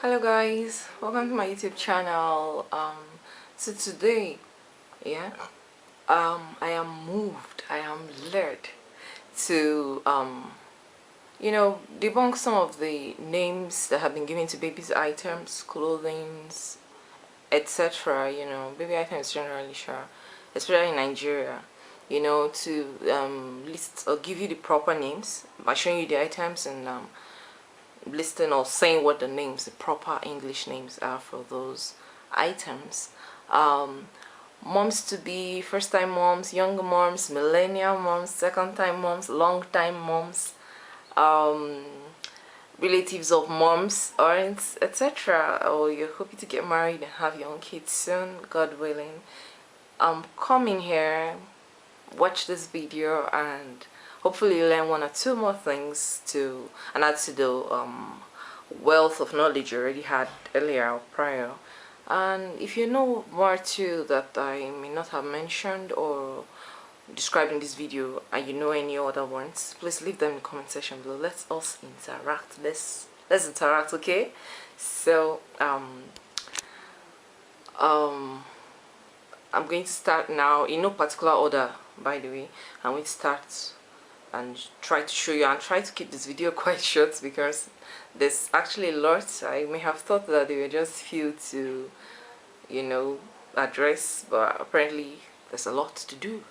Hello guys, welcome to my YouTube channel. So today, I am moved, I am led to debunk some of the names that have been given to babies' items, clothings, etc. Baby items generally, sure, especially in Nigeria. To list or give you the proper names by showing you the items and listing or saying what the names, the proper English names are for those items. Moms to be, first time moms, younger moms, millennial moms, second time moms, long time moms, um, relatives of moms, aunts, etc. Or you're hoping to get married and have your own kids soon, God willing. Come in here, watch this video, and hopefully you learn one or two more things to and add to the wealth of knowledge you already had earlier or prior. And if you know more too that I may not have mentioned or described in this video, and you know any other ones, please leave them in the comment section below. Let's us interact. Let's interact, okay? So I'm going to start now in no particular order, by the way. I'm going to start and try to show you and try to keep this video quite short because there's actually a lot. I may have thought that there were just few to address, but apparently there's a lot to do.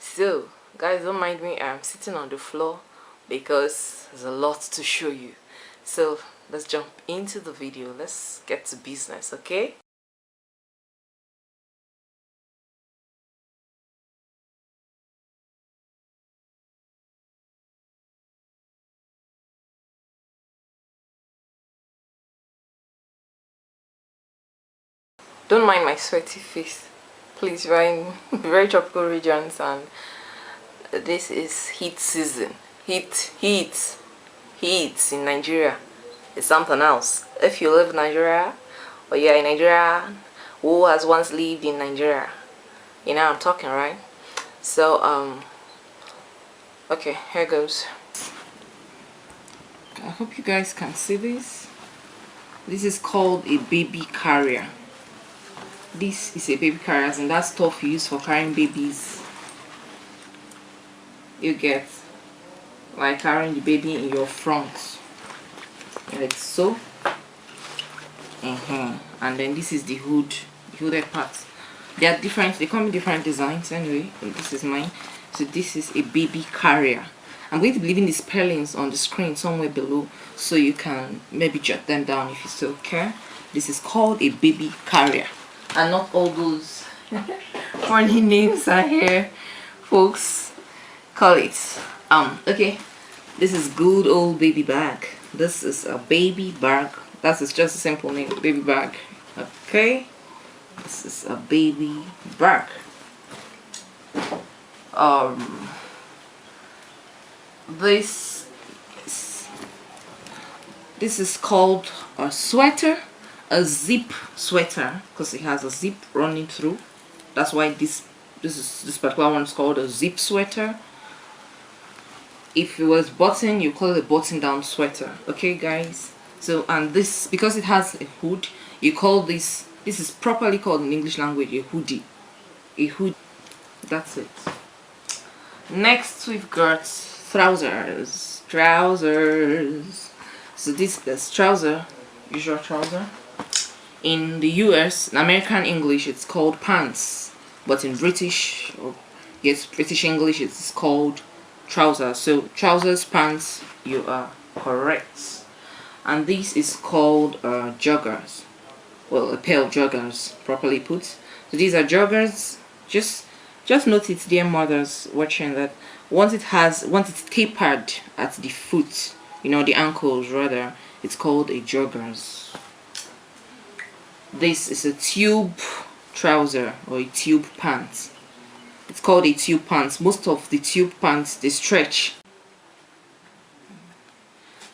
So guys, don't mind me, I'm sitting on the floor because there's a lot to show you. So let's jump into the video. Let's get to business, okay? Don't mind my sweaty face, please. We're in very tropical regions and this is heat season. Heat in Nigeria is something else. If you live in Nigeria or you're in Nigeria who has once lived in Nigeria, you know I'm talking, right? So okay, here goes. I hope you guys can see this. This is called a baby carrier. This is a baby carrier, and that stuff you use for carrying babies. You get, like, carrying the baby in your front, like so. And then this is the hood, the hooded part. They are different, they come in different designs anyway. This is mine. So this is a baby carrier. I'm going to be leaving the spellings on the screen somewhere below so you can maybe jot them down if you still care. This is called a baby carrier, and not all those funny names I hear folks call it. Okay, this is good old baby bag. This is a baby bag. That is just a simple name, baby bag. Okay, this is a baby bag. This is called a sweater, a zip sweater, because it has a zip running through. That's why this particular one is called a zip sweater. If it was button, you call it a button down sweater. Okay guys, so, and this, because it has a hood, you call this is properly called in English language a hoodie. A hood. That's it. Next we've got trousers. So this is trouser, usual trouser. In the US, in American English, it's called pants, but in British English, it's called trousers. So trousers, pants, you are correct. And this is called joggers. Well, a pair of joggers, properly put. So these are joggers. Just note it, dear mothers watching, that once it's tapered at the foot, the ankles rather, it's called a joggers. This is a tube trouser or a tube pants. It's called a tube pants. Most of the tube pants, they stretch.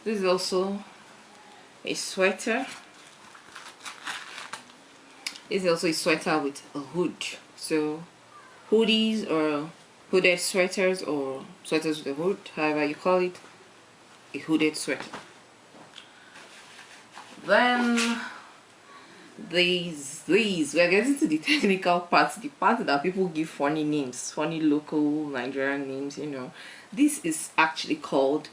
This is also a sweater. This is also a sweater with a hood. So hoodies or hooded sweaters or sweaters with a hood, however you call it, a hooded sweater. Then these we're getting to the technical parts, the part that people give funny names, funny local Nigerian names, you know. This is actually called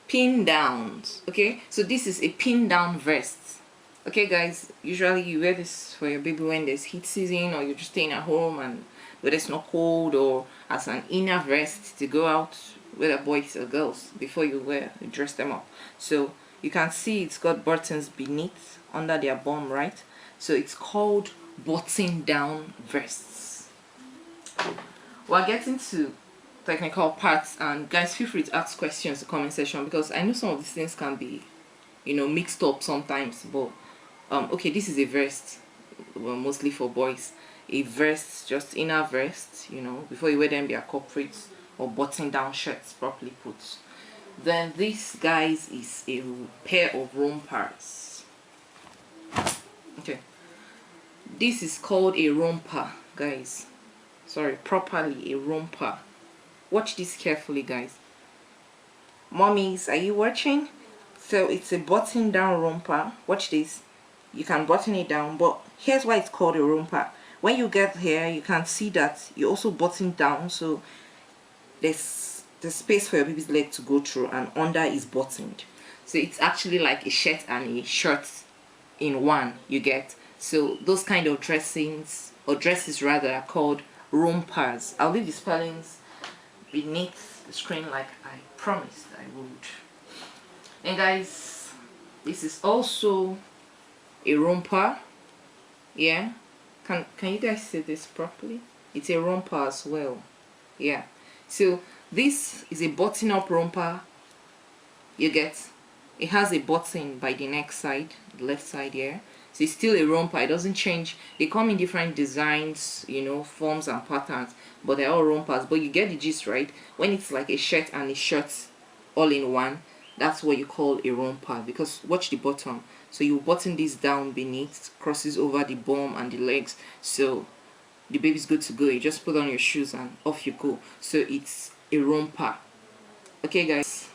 pin downs. Okay, so this is a pin down vest. Okay guys, usually you wear this for your baby when there's heat season, or you're just staying at home and whether it's not cold, or as an inner vest to go out, whether boys or girls, before you dress them up. So you can see it's got buttons beneath under their bum, right? So it's called button down vests. We're getting to technical parts, and guys, feel free to ask questions in the comment section, because I know some of these things can be, you know, mixed up sometimes. But okay, this is a vest, well, mostly for boys. A vest, just inner vest, you know, before you wear them, they are corporate or button down shirts, properly put. Then this, guys, is a pair of rompers. Okay, this is called a romper, guys. Sorry, properly a romper. Watch this carefully, guys. Mommies, are you watching? So it's a button down romper. Watch this. You can button it down, but here's why it's called a romper. When you get here, you can see that you also button down, so there's the space for your baby's leg to go through, and under is buttoned. So it's actually like a shirt and a shirt in one, you get. So those kind of dressings, or dresses rather, are called rompers. I'll leave the spellings beneath the screen like I promised I would. And guys, this is also a romper. Yeah, can you guys see this properly? It's a romper as well. Yeah, so this is a button up romper, you get. It has a button by the neck side, the left side here. So it's still a romper, it doesn't change. They come in different designs, you know, forms and patterns, but they're all rompers. But you get the gist, right? When it's like a shirt and a shirt all in one, that's what you call a romper. Because watch the bottom. So you button this down beneath, crosses over the bum and the legs, so the baby's good to go. You just put on your shoes and off you go. So it's a romper. Okay guys,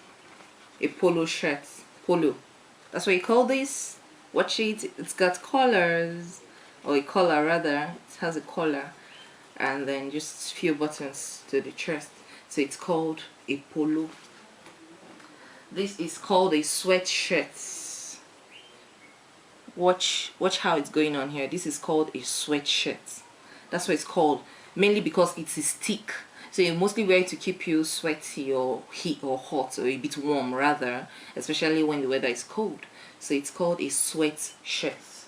a polo shirt, polo, that's what you call this. Watch it, it's got collars, or a collar rather. It has a collar, and then just a few buttons to the chest. So it's called a polo. This is called a sweatshirt. Watch how it's going on here. This is called a sweatshirt. That's what it's called, mainly because it is thick. So you mostly wear it to keep you sweaty or heat or hot, or a bit warm rather, especially when the weather is cold. So it's called a sweatshirt.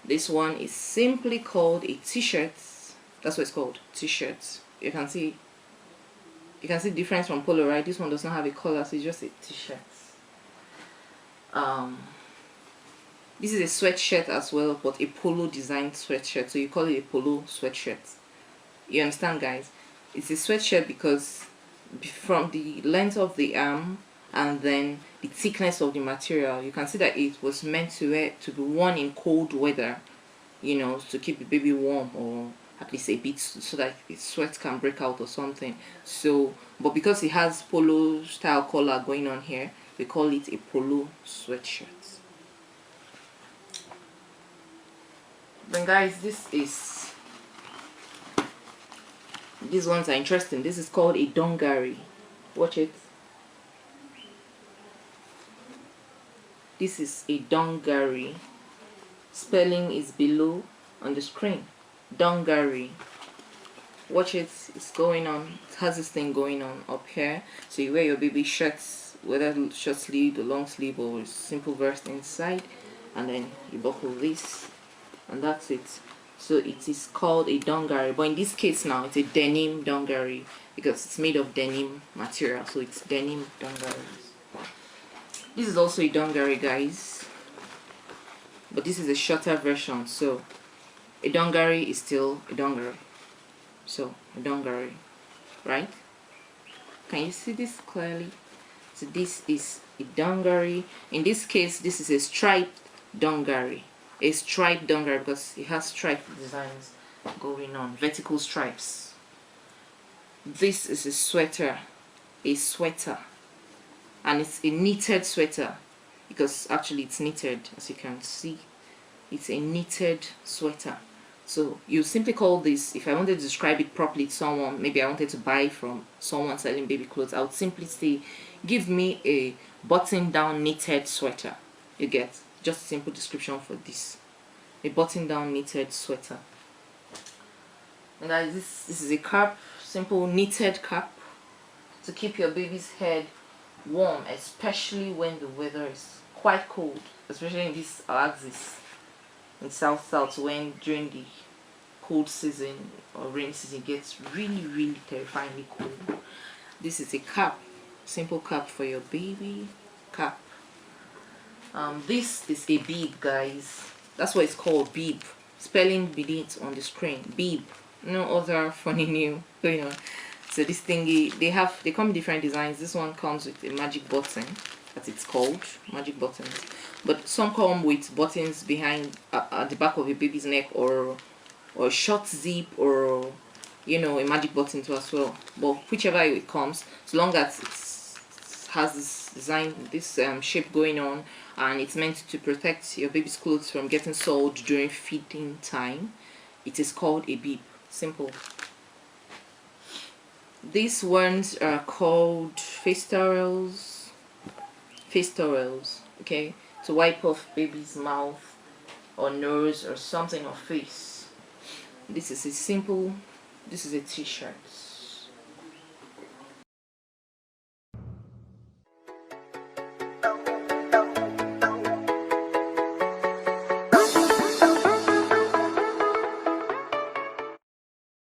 This one is simply called a t-shirt. That's what it's called, t-shirt. You can see the difference from polo, right? This one does not have a collar, so it's just a t-shirt. This is a sweatshirt as well, but a polo designed sweatshirt, so you call it a polo sweatshirt. You understand, guys? It's a sweatshirt because from the length of the arm and then the thickness of the material, you can see that it was meant to be worn in cold weather, you know, to keep the baby warm, or at least a bit, so that its sweat can break out or something. So, but because it has polo style collar going on here, we call it a polo sweatshirt. Then guys, these ones are interesting. This is called a dungaree. Watch it. This is a dungaree. Spelling is below on the screen. Dungaree. Watch it. It's going on. It has this thing going on up here. So you wear your baby shirts, whether short sleeve, the long sleeve, or simple vest inside, and then you buckle this, and that's it. So it is called a dungaree, but in this case now it's a denim dungaree because it's made of denim material, so it's denim dungarees. This is also a dungaree, guys, but this is a shorter version. So a dungaree is still a dungaree. So a dungaree, right? Can you see this clearly? So this is a dungaree. In this case, this is a striped dungaree. A striped dungaree because it has striped designs going on, vertical stripes. This is a sweater, and it's a knitted sweater. because actually it's knitted, as you can see. It's a knitted sweater. So you simply call this, if I wanted to describe it properly to someone, maybe I wanted to buy from someone selling baby clothes, I would simply say, give me a button down knitted sweater. You get just a simple description for this. A button down knitted sweater. And guys, this is a cap, simple knitted cap to keep your baby's head warm, especially when the weather is quite cold, especially in this axis in south when during the cold season or rainy season it gets really terrifyingly cold. This is a cap, simple cap for your baby. Cap. This is a bib, guys. That's what it's called, bib. Spelling beneath on the screen, bib. No other funny name going on. So this thingy, they come in different designs. This one comes with a magic button, as it's called, magic buttons. But some come with buttons behind at the back of a baby's neck, or short zip, or you know, a magic button too as well. But whichever it comes, as long as it has this design, this shape going on, and it's meant to protect your baby's clothes from getting soiled during feeding time, it is called a bib. Simple. These ones are called face towels. Face towels, okay, to wipe off baby's mouth or nose or something, or face. This is a simple, this is a t-shirt.